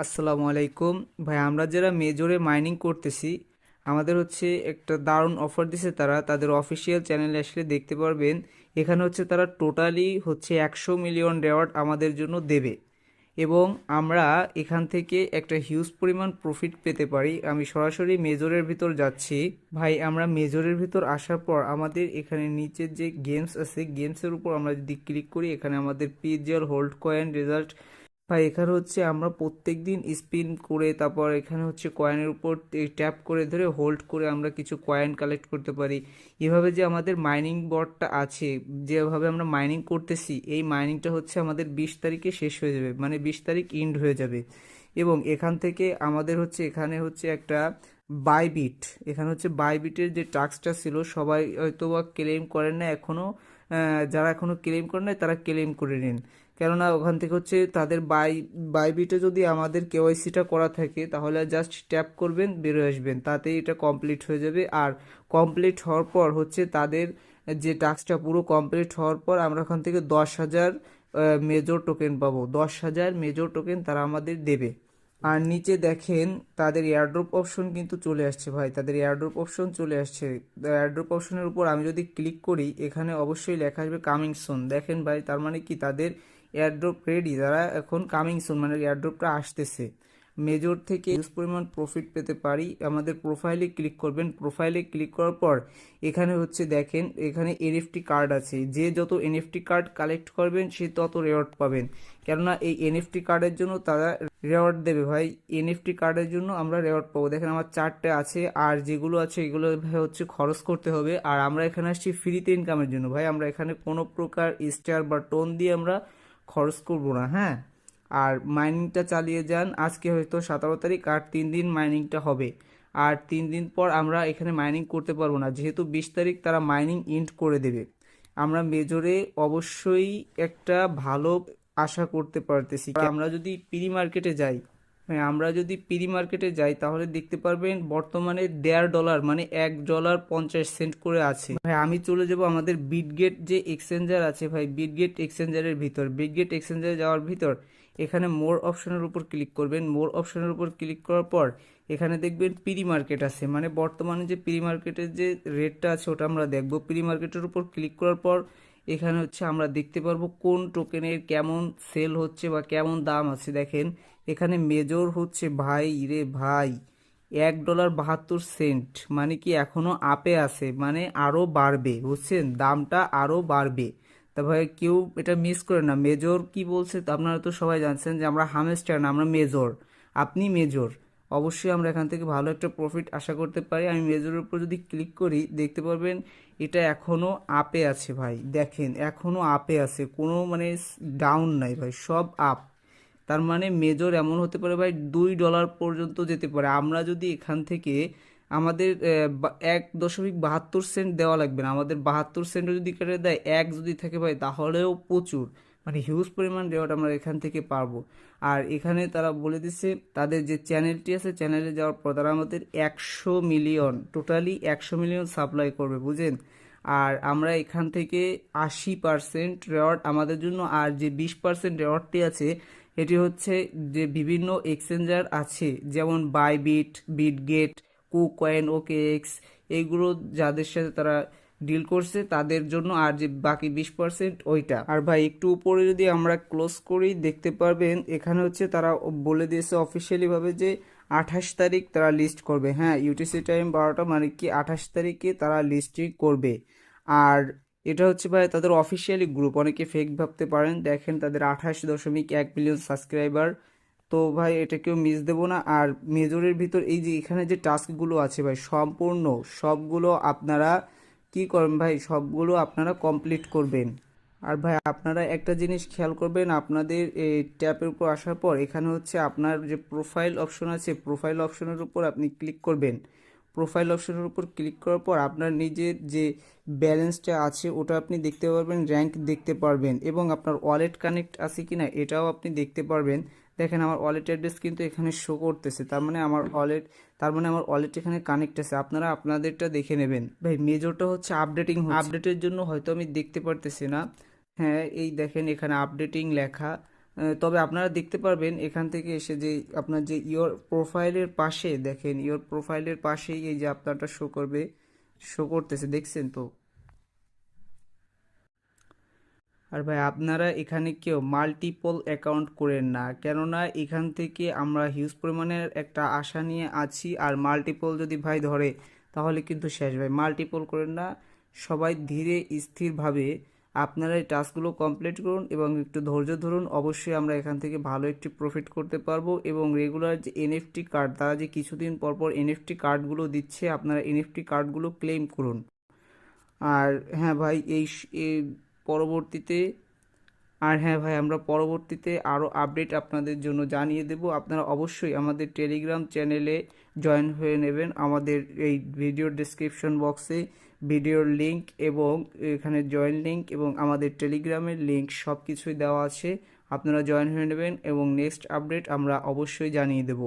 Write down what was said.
আসসালামু আলাইকুম ভাই, আমরা যারা মেজরে মাইনিং করতেছি আমাদের হচ্ছে একটা দারুণ অফার দিছে। তারা তাদের অফিসিয়াল চ্যানেলে আসলে দেখতে পারবেন। এখানে হচ্ছে তারা টোটালি হচ্ছে 100 মিলিয়ন রেওয়ার্ড আমাদের জন্য দেবে এবং আমরা এখান থেকে একটা হিউজ পরিমাণ প্রফিট পেতে পারি। আমি সরাসরি মেজরের ভিতর যাচ্ছি। ভাই, আমরা মেজরের ভিতর আসার পর আমাদের এখানে নিচের যে গেমস আছে, গেমসের উপর আমরা যদি ক্লিক করি, এখানে আমাদের পিজিআর হোল্ড কয়েন রেজাল্ট। ভাই, এখানে হচ্ছে আমরা প্রত্যেক দিন স্পিন করে তারপর এখানে হচ্ছে কয়েনের উপর ট্যাপ করে ধরে হোল্ড করে আমরা কিছু কয়েন কালেক্ট করতে পারি। এভাবে যে আমাদের মাইনিং বটটা আছে, যেভাবে আমরা মাইনিং করতেছি, এই মাইনিংটা হচ্ছে আমাদের 20 তারিখে শেষ হয়ে যাবে, মানে 20 তারিখ ইন্ড হয়ে যাবে। এবং এখান থেকে আমাদের হচ্ছে এখানে হচ্ছে একটা বাইবিট, এখানে হচ্ছে বাইবিটের যে টাস্কটা ছিল সবাই হয়তো বা ক্লেম করেন না এখনও। যারা এখনও ক্লেম করেন না তারা ক্লেম করে নিন, কেননা ওখান থেকে হচ্ছে তাদের বাইবিটে যদি আমাদের কেওয়াইসিটা করা থাকে তাহলে জাস্ট ট্যাপ করবেন, বেরোয় আসবেন, তাতেই এটা কমপ্লিট হয়ে যাবে। আর কমপ্লিট হওয়ার পর হচ্ছে তাদের যে টাস্কটা পুরো কমপ্লিট হওয়ার পর আমরা ওখান থেকে 10,000 মেজর টোকেন পাবো। 10,000 মেজর টোকেন তারা আমাদের দেবে। আর নিচে দেখেন তাদের এয়ারড্রপ অপশন কিন্তু চলে আসছে ভাই, তাদের এয়ারড্রপ অপশন চলে আসছে। এয়ারড্রপ অপশনের উপর আমি যদি ক্লিক করি, এখানে অবশ্যই লেখা আসবে কামিং সুন। দেখেন ভাই, তার মানে কি তাদের এয়ারড্রপ রেডি, তারা এখন কামিং সুন মানে এয়ারড্রপটা আসতেছে। মেজর থেকে হিউজ পরিমাণ প্রফিট পেতে পারি। আমাদের প্রোফাইলে ক্লিক করবেন, প্রোফাইলে ক্লিক করার পর এখানে হচ্ছে দেখেন এখানে এনএফটি কার্ড আছে, যে যত এনএফটি কার্ড কালেক্ট করবেন সে তত রেওয়ার্ড পাবেন। কেননা এই এনএফটি কার্ডের জন্য তারা রেওয়ার্ড দেবে ভাই। এনএফটি কার্ডের জন্য আমরা রেওয়ার্ড পাবো। দেখেন আমার 4টে আছে, আর যেগুলো আছে এগুলো ভাই হচ্ছে খরচ করতে হবে। আর আমরা এখানে আসছি ফ্রিতে ইনকামের জন্য ভাই, আমরা এখানে কোনো প্রকার স্টার বা টোন দিয়ে আমরা খরচ করব না, হ্যাঁ। আর মাইনিংটা চালিয়ে যান, আজকে হয়তো 17 তারিখ, আর 3 দিন মাইনিংটা হবে। আর 3 দিন পর আমরা এখানে মাইনিং করতে পারবো না, যেহেতু 20 তারিখ তারা মাইনিং ইন্ড করে দেবে। আমরা মেজরে অবশ্যই একটা ভালো আশা করতে পারতেছি। আমরা যদি প্রি মার্কেটে যাই, হ্যাঁ, আমরা যদি প্রি মার্কেটে যাই তাহলে দেখতে পারবেন বর্তমানে $1.5 মানে $1.50 করে আছে ভাই। আমি চলে যাব আমাদের বিটগেট যে এক্সচেঞ্জার আছে ভাই, বিটগেট এক্সচেঞ্জারের ভিতর। বিটগেট এক্সচেঞ্জারে যাওয়ার ভিতর এখানে মোর অপশনের উপর ক্লিক করবেন। মোর অপশনের উপর ক্লিক করার পর এখানে দেখবেন প্রি মার্কেট আছে, মানে বর্তমানে যে প্রি মার্কেটের যে রেটটা আছে ওটা আমরা দেখব। প্রি মার্কেটের উপর ক্লিক করার পর এখানে হচ্ছে আমরা দেখতে পারবো কোন টোকেনের কেমন সেল হচ্ছে বা কেমন দাম আছে। দেখেন এখানে মেজর হচ্ছে ভাই রে ভাই $1.72, মানে কি এখনো আপে আছে, মানে আরো বাড়বে, বুঝছেন, দামটা আরো বাড়বে। তা ভাই কেউ এটা মিস করে না। মেজর কি বলছে তা আপনারা তো সবাই জানছেন যে আমরা হামস্টার না, আমরা মেজর। আপনি মেজর, অবশ্যই আমরা এখান থেকে ভালো একটা প্রফিট আশা করতে পারি। আমি মেজরের উপর যদি ক্লিক করি দেখতে পারবেন এটা এখনো আপে আছে ভাই। দেখেন এখনো আপে আছে, কোনো মানে ডাউন নাই ভাই, সব আপ। তার মানে মেজর এমন হতে পারে ভাই $2 পর্যন্ত যেতে পারে। আমরা যদি এখান থেকে আমাদের 1.72 সেন্ট দেওয়া লাগবে না, আমাদের 72 সেন্টও যদি কেটে দেয়, এক যদি থাকে ভাই তাহলেও প্রচুর, মানে হিউজ পরিমাণ রেওয়ার্ড আমরা এখান থেকে পারবো। আর এখানে তারা বলে দিচ্ছে তাদের যে চ্যানেলটি আছে, চ্যানেলে যাওয়ার পর তারা আমাদের 100 মিলিয়ন, টোটালি 100 মিলিয়ন সাপ্লাই করবে, বুঝেন। আর আমরা এখান থেকে 80% রেওয়ার্ড আমাদের জন্য, আর যে 20% রেওয়ার্ডটি আছে এটি হচ্ছে যে বিভিন্ন এক্সচেঞ্জার আছে যেমন বাইবিট, বিটগেট, কুকয়েন, ওকেএক্স, এইগুলো যাদের সাথে তারা ডিল করছে তাদের জন্য। আর যে বাকি 20% ওইটা। আর ভাই একটু উপরে যদি আমরা ক্লোজ করি দেখতে পারবেন এখানে হচ্ছে তারা বলে দিয়েছে অফিসিয়ালি ভাবে যে 28 তারিখ তারা লিস্ট করবে। হ্যাঁ, ইউটিসি টাইম 12টা, মানে কি 28 তারিখে তারা লিস্টিং করবে। আর এটা হচ্ছে ভাই তাদের অফিসিয়ালি গ্রুপ, অনেকে ফেক ভাবতে পারেন। দেখেন তাদের 28.1 মিলিয়ন সাবস্ক্রাইবার। তো ভাই এটা কেউ মিস দেবো না। আর মেজরের ভিতর এই যে এখানে যে টাস্কগুলো আছে ভাই, সম্পূর্ণ সবগুলো আপনারা কি করবেন ভাই, সবগুলো আপনারা কমপ্লিট করবেন। আর ভাই আপনারা একটা জিনিস খেয়াল করবেন, আপনাদের এই ট্যাপের উপর আসার পর এখানে হচ্ছে আপনার যে প্রোফাইল অপশন আছে, প্রোফাইল অপশনের উপর আপনি ক্লিক করবেন। প্রোফাইল অপশনের উপর ক্লিক করার পর আপনার নিজের যে ব্যালেন্সটা আছে ওটা আপনি দেখতে পারবেন, র্যাঙ্ক দেখতে পারবেন, এবং আপনার ওয়ালেট কানেক্ট আছে কিনা এটাও আপনি দেখতে পারবেন। দেখেন আমার ওয়ালেট অ্যাড্রেস কিন্তু এখানে শো করতেছে, তার মানে আমার ওয়ালেট এখানে কানেক্ট আছে। আপনারা আপনাদেরটা দেখে নেবেন ভাই। মেজরটা হচ্ছে আপডেটিং হচ্ছে, আপডেটের জন্য হয়তো আমি দেখতে পারতেছি না। হ্যাঁ, এই দেখেন এখানে আপডেটিং লেখা। তবে আপনারা দেখতে পারবেন এখান থেকে এসে যে আপনার যে ইওর প্রোফাইলের পাশে দেখেন, ইওর প্রোফাইলের পাশেই এই যে আপনারটা শো করবে, শো করতেছে, দেখছেন তো? আর ভাই আপনারা এখানে কেউ মাল্টিপল অ্যাকাউন্ট করেন না, কেননা এখান থেকে আমরা হিউজ পরিমাণের একটা আশা নিয়ে আছি, আর মাল্টিপল যদি ভাই ধরে তাহলে কিন্তু শেষ ভাই। মাল্টিপল করেন না, সবাই ধীরে স্থিরভাবে আপনারা এই টাস্কগুলো কমপ্লিট করুন এবং একটু ধৈর্য ধরুন, অবশ্যই আমরা এখান থেকে ভালো একটি প্রফিট করতে পারবো। এবং রেগুলার যে এনএফটি কার্ড, তারা যে কিছুদিন পর পর এনএফটি কার্ডগুলো দিচ্ছে, আপনারা এনএফটি কার্ডগুলো ক্লেম করুন। আর হ্যাঁ ভাই, এই পরবর্তীতে, আর হ্যাঁ ভাই, আমরা পরবর্তীতে আরও আপডেট আপনাদের জন্য জানিয়ে দেব। আপনারা অবশ্যই আমাদের টেলিগ্রাম চ্যানেলে জয়েন হয়ে নেবেন। আমাদের এই ভিডিওর ডেসক্রিপশন বক্সে ভিডিওর লিংক এবং এখানে জয়েন লিংক এবং আমাদের টেলিগ্রামের লিংক সব কিছুই দেওয়া আছে। আপনারা জয়েন হয়ে নেবেন এবং নেক্সট আপডেট আমরা অবশ্যই জানিয়ে দেব।